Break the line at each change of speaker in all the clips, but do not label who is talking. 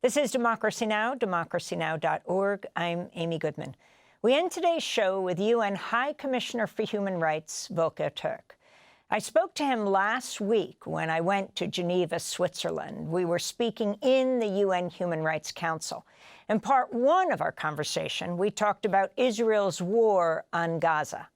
This is Democracy Now!, democracynow.org. I'm Amy Goodman. We end today's show with UN High Commissioner for Human Rights, Volker Türk. I spoke to him last week when I went to Geneva, Switzerland. We were speaking in the UN Human Rights Council. In part one of our conversation, we talked about Israel's war on Gaza.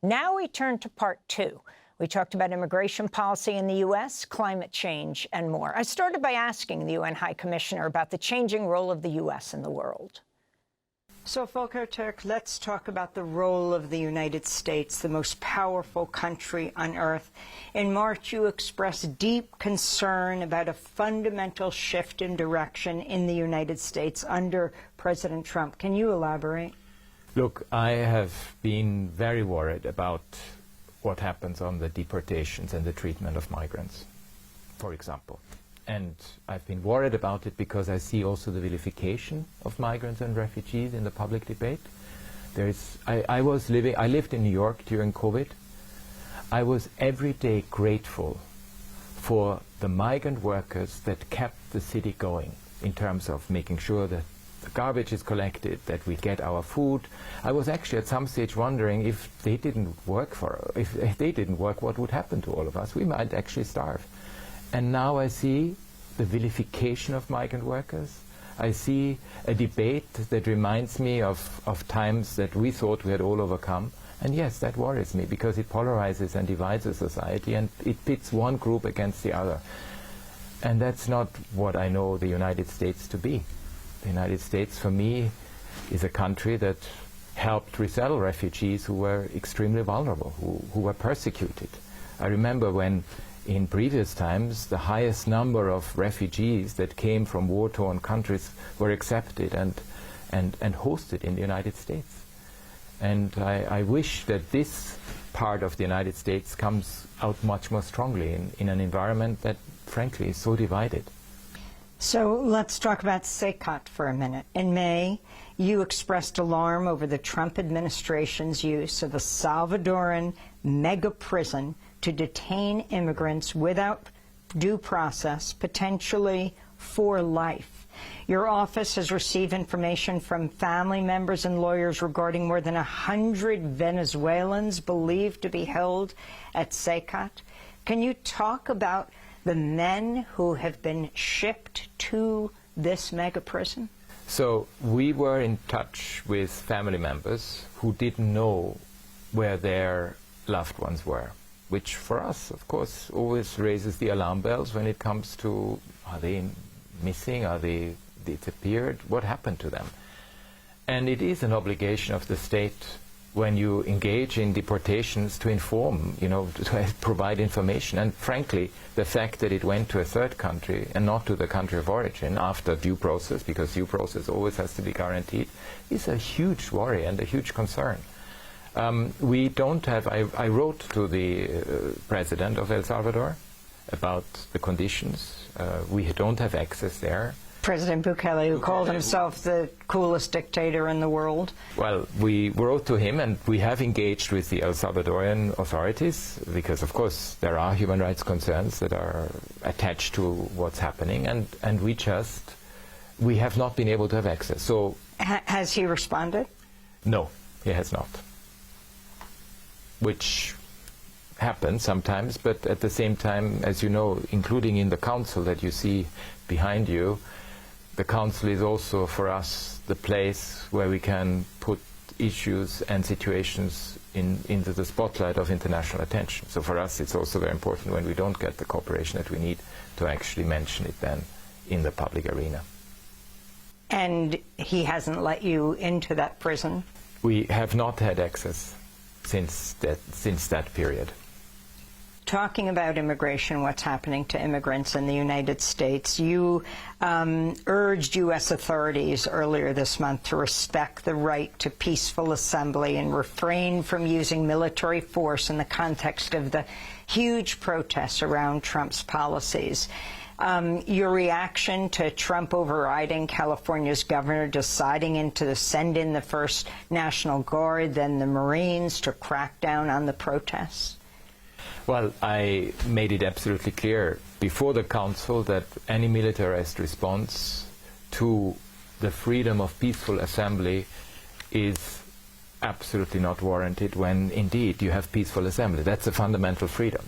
Now we turn to part two. We talked about immigration policy in the U.S., climate change, and more. I started by asking the UN High Commissioner about the changing role of the U.S. in the world. So, Volker Türk, let's talk about the role of the United States, the most powerful country on earth. In March, you expressed deep concern about a fundamental shift in direction in the United States under President Trump. Can you elaborate?
Look, I have been very worried about what happens on the deportations and the treatment of migrants, for example. And I've been worried about it because I see also the vilification of migrants and refugees in the public debate. I lived in New York during COVID. I was every day grateful for the migrant workers that kept the city going in terms of making sure that the garbage is collected, that we get our food. I was actually at some stage wondering if they didn't work, what would happen to all of us? We might actually starve. And now I see the vilification of migrant workers. I see a debate that reminds me of times that we thought we had all overcome. And yes, that worries me because it polarizes and divides the society and it pits one group against the other. And that's not what I know the United States to be. The United States, for me, is a country that helped resettle refugees who were extremely vulnerable, who were persecuted. I remember when, in previous times, the highest number of refugees that came from war-torn countries were accepted and hosted in the United States. And I wish that this part of the United States comes out much more strongly in an environment that, frankly, is so divided.
So let's talk about USID for a minute. In May, you expressed alarm over the Trump administration's use of a Salvadoran mega prison to detain immigrants without due process, potentially for life. Your office has received information from family members and lawyers regarding more than 100 Venezuelans believed to be held at USID. Can you talk about the men who have been shipped to this mega prison?
So we were in touch with family members who didn't know where their loved ones were, which for us, of course, always raises the alarm bells when it comes to, are they missing, are they disappeared, what happened to them? And it is an obligation of the state when you engage in deportations to inform, to provide information. And frankly, the fact that it went to a third country and not to the country of origin after due process, because due process always has to be guaranteed, is a huge worry and a huge concern. We don't have, I wrote to the president of El Salvador about the conditions. We don't have access there.
President Bukele, who called himself the coolest dictator in the world.
Well, we wrote to him and we have engaged with the El Salvadorian authorities because, of course, there are human rights concerns that are attached to what's happening and we have not been able to have access. So,
has he responded?
No, he has not. Which happens sometimes, but at the same time, as you know, including in the council that you see behind you, the council is also, for us, the place where we can put issues and situations into the spotlight of international attention. So for us, it's also very important when we don't get the cooperation that we need to actually mention it then in the public arena.
And he hasn't let you into that prison?
We have not had access since that period.
Talking about immigration, what's happening to immigrants in the United States, you urged U.S. authorities earlier this month to respect the right to peaceful assembly and refrain from using military force in the context of the huge protests around Trump's policies. Your reaction to Trump overriding California's governor, deciding to send in the first National Guard, then the Marines to crack down on the protests?
Well, I made it absolutely clear before the Council that any militarized response to the freedom of peaceful assembly is absolutely not warranted when indeed you have peaceful assembly. That's a fundamental freedom.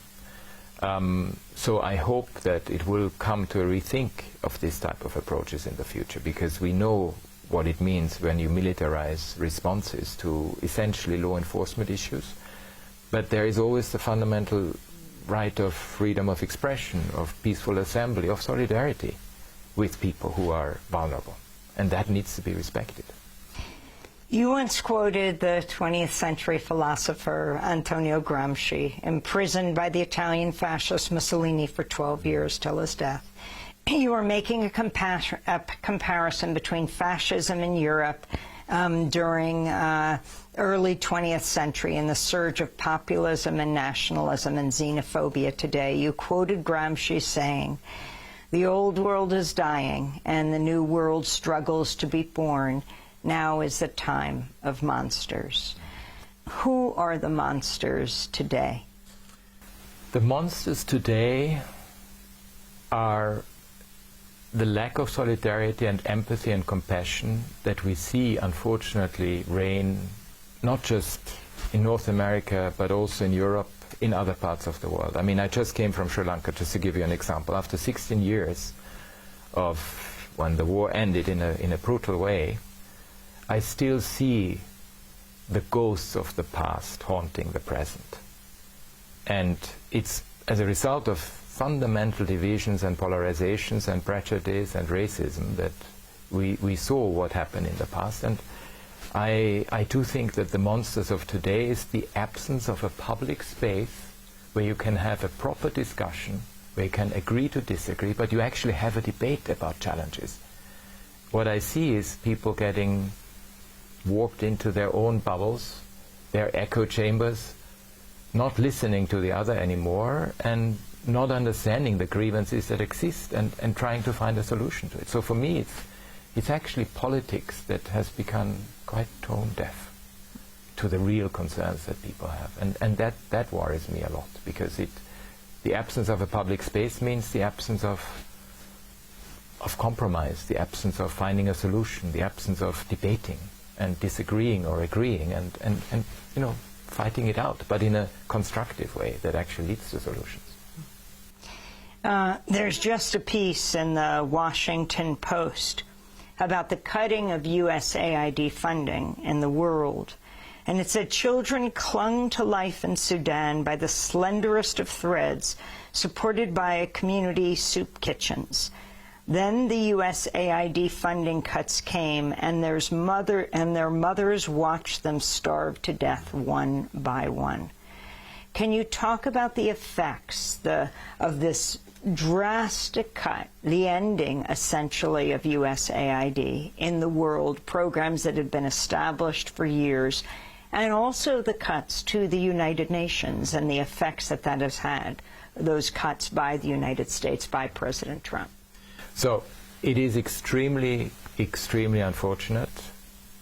So I hope that it will come to a rethink of this type of approaches in the future, because we know what it means when you militarize responses to essentially law enforcement issues. But there is always the fundamental right of freedom of expression, of peaceful assembly, of solidarity with people who are vulnerable. And that needs to be respected.
You once quoted the 20th century philosopher Antonio Gramsci, imprisoned by the Italian fascist Mussolini for 12 years till his death. You were making a comparison between fascism in Europe during early 20th century and the surge of populism and nationalism and xenophobia today. You quoted Gramsci saying, "The old world is dying and the new world struggles to be born. Now is the time of monsters." Who are the monsters today?
The monsters today are the lack of solidarity and empathy and compassion that we see, unfortunately, reign not just in North America, but also in Europe, in other parts of the world. I mean, I just came from Sri Lanka, just to give you an example. After 16 years of when the war ended in a brutal way, I still see the ghosts of the past haunting the present. And it's as a result of fundamental divisions and polarizations and prejudice and racism that we saw what happened in the past. And I do think that the monsters of today is the absence of a public space where you can have a proper discussion, where you can agree to disagree, but you actually have a debate about challenges. What I see is people getting walked into their own bubbles, their echo chambers, not listening to the other anymore, and not understanding the grievances that exist and trying to find a solution to it. So for me, it's actually politics that has become quite tone deaf to the real concerns that people have. And that worries me a lot, because the absence of a public space means the absence of compromise, the absence of finding a solution, the absence of debating and disagreeing or agreeing and you know, fighting it out, but in a constructive way that actually leads to solutions.
There's just a piece in the Washington Post about the cutting of USAID funding in the world. And it said children clung to life in Sudan by the slenderest of threads, supported by community soup kitchens. Then the USAID funding cuts came, and their mothers watched them starve to death one by one. Can you talk about the effects of this drastic cut, the ending, essentially, of USAID in the world, programs that had been established for years, and also the cuts to the United Nations and the effects that that has had, those cuts by the United States, by President Trump?
So it is extremely, extremely unfortunate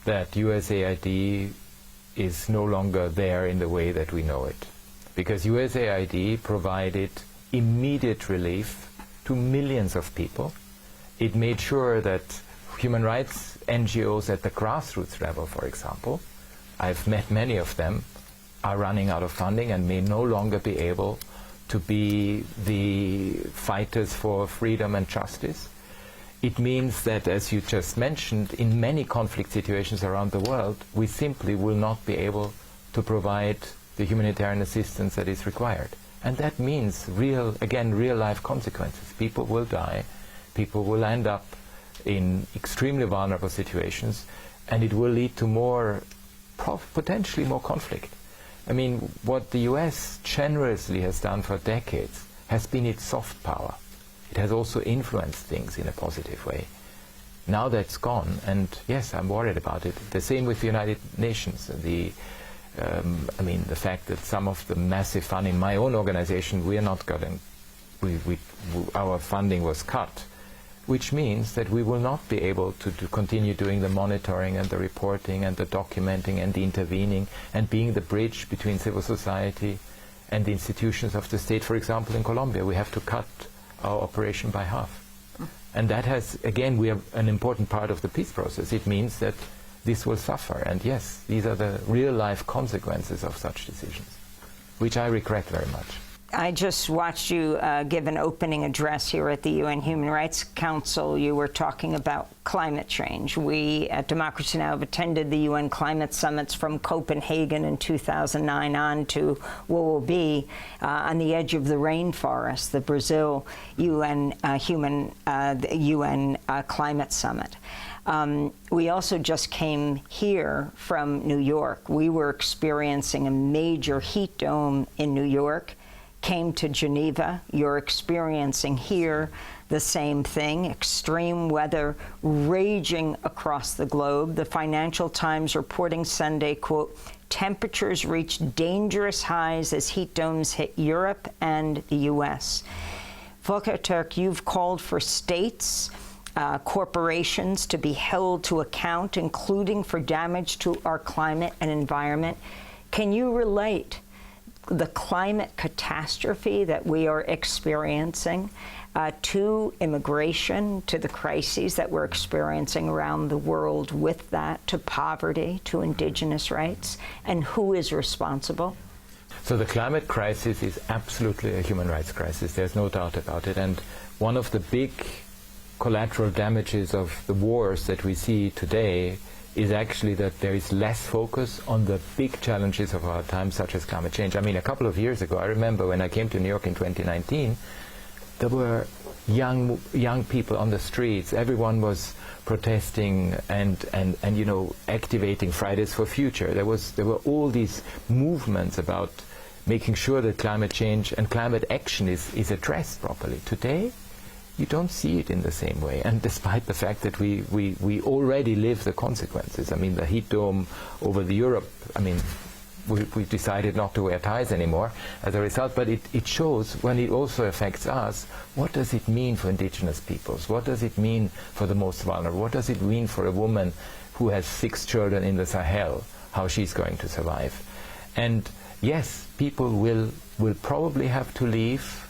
that USAID is no longer there in the way that we know it, because USAID provided immediate relief to millions of people. It made sure that human rights NGOs at the grassroots level, for example, I've met many of them, are running out of funding and may no longer be able to be the fighters for freedom and justice. It means that, as you just mentioned, in many conflict situations around the world, we simply will not be able to provide the humanitarian assistance that is required. And that means real life consequences. People will die, people will end up in extremely vulnerable situations, and it will lead to potentially more conflict. I mean, what the US generously has done for decades has been its soft power. It has also influenced things in a positive way. Now that's gone, and yes, I'm worried about it. The same with the United Nations. I mean, the fact that some of the massive funding, in my own organization, we are not getting, our funding was cut, which means that we will not be able to continue doing the monitoring and the reporting and the documenting and the intervening and being the bridge between civil society and the institutions of the state. For example, in Colombia, we have to cut our operation by half. And that has, again, we are an important part of the peace process. It means that this will suffer. And yes, these are the real-life consequences of such decisions, which I regret very much.
I just watched you give an opening address here at the UN Human Rights Council. You were talking about climate change. We at Democracy Now! Have attended the UN climate summits from Copenhagen in 2009 on to what will be on the edge of the rainforest, the Brazil UN Climate Summit. We also just came here from New York. We were experiencing a major heat dome in New York. Came to Geneva. You're experiencing here the same thing, extreme weather raging across the globe. The Financial Times reporting Sunday, quote, temperatures reached dangerous highs as heat domes hit Europe and the U.S. Volker Türk, you've called for states, corporations to be held to account, including for damage to our climate and environment. Can you relate the climate catastrophe that we are experiencing to immigration, to the crises that we're experiencing around the world with that, to poverty, to indigenous rights, and who is responsible?
So the climate crisis is absolutely a human rights crisis. There's no doubt about it. And one of the big collateral damages of the wars that we see today is actually that there is less focus on the big challenges of our time, such as climate change. I mean, a couple of years ago, I remember when I came to New York in 2019, there were young people on the streets. Everyone was protesting and you know, activating Fridays for Future. There were all these movements about making sure that climate change and climate action is addressed properly. Today, you don't see it in the same way, and despite the fact that we already live the consequences. I mean, the heat dome over Europe, I mean, we decided not to wear ties anymore as a result, but it shows when it also affects us, what does it mean for indigenous peoples? What does it mean for the most vulnerable? What does it mean for a woman who has 6 children in the Sahel, how she's going to survive? And yes, people will probably have to leave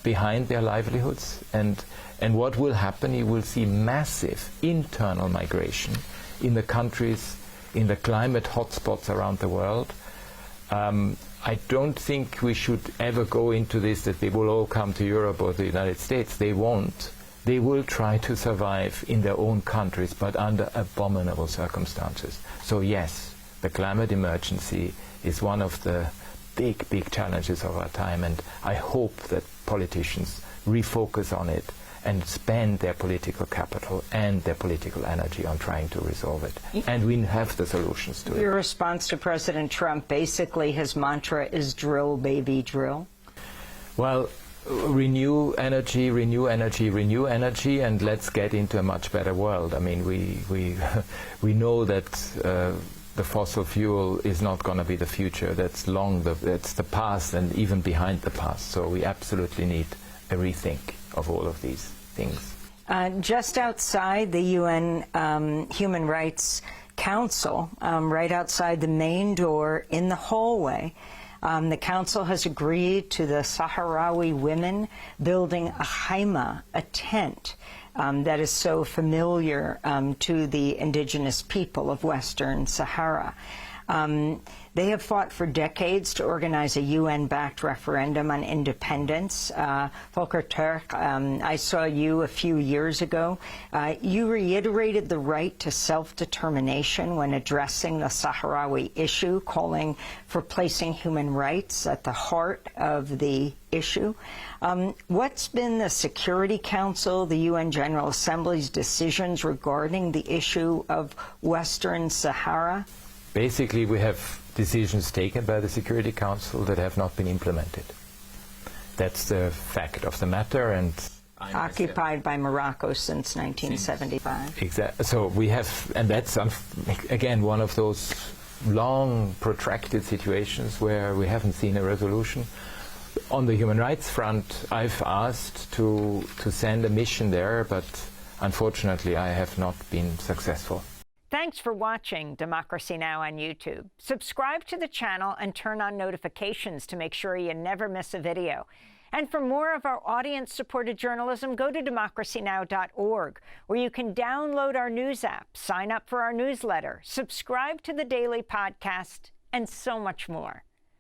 behind their livelihoods, and what will happen, you will see massive internal migration in the countries, in the climate hotspots around the world. I don't think we should ever go into this that they will all come to Europe or the United States. They won't. They will try to survive in their own countries, but under abominable circumstances. So yes, the climate emergency is one of the big challenges of our time, and I hope that politicians refocus on it and spend their political capital and their political energy on trying to resolve it. And we have the solutions to it.
Your response to President Trump, basically his mantra is drill, baby, drill?
Well, renew energy, renew energy, renew energy, and let's get into a much better world. I mean, we know that the fossil fuel is not going to be the future. That's that's the past and even behind the past. So we absolutely need a rethink of all of these things.
Just outside the UN Human Rights Council, right outside the main door in the hallway, the Council has agreed to the Sahrawi women building a haima, a tent, that is so familiar to the indigenous people of Western Sahara. They have fought for decades to organize a UN-backed referendum on independence. Volker Türk, I saw you a few years ago. You reiterated the right to self-determination when addressing the Sahrawi issue, calling for placing human rights at the heart of the issue. What's been the Security Council, the UN General Assembly's decisions regarding the issue of Western Sahara?
Basically, we have decisions taken by the Security Council that have not been implemented. That's the fact of the matter, and
occupied by Morocco since 1975.
Exactly. So we have, and that's again one of those long, protracted situations where we haven't seen a resolution. On the human rights front, I've asked to send a mission there, but unfortunately, I have not been successful.
Thanks for watching Democracy Now! On YouTube. Subscribe to the channel and turn on notifications to make sure you never miss a video. And for more of our audience-supported journalism, go to democracynow.org, where you can download our news app, sign up for our newsletter, subscribe to the daily podcast, and so much more.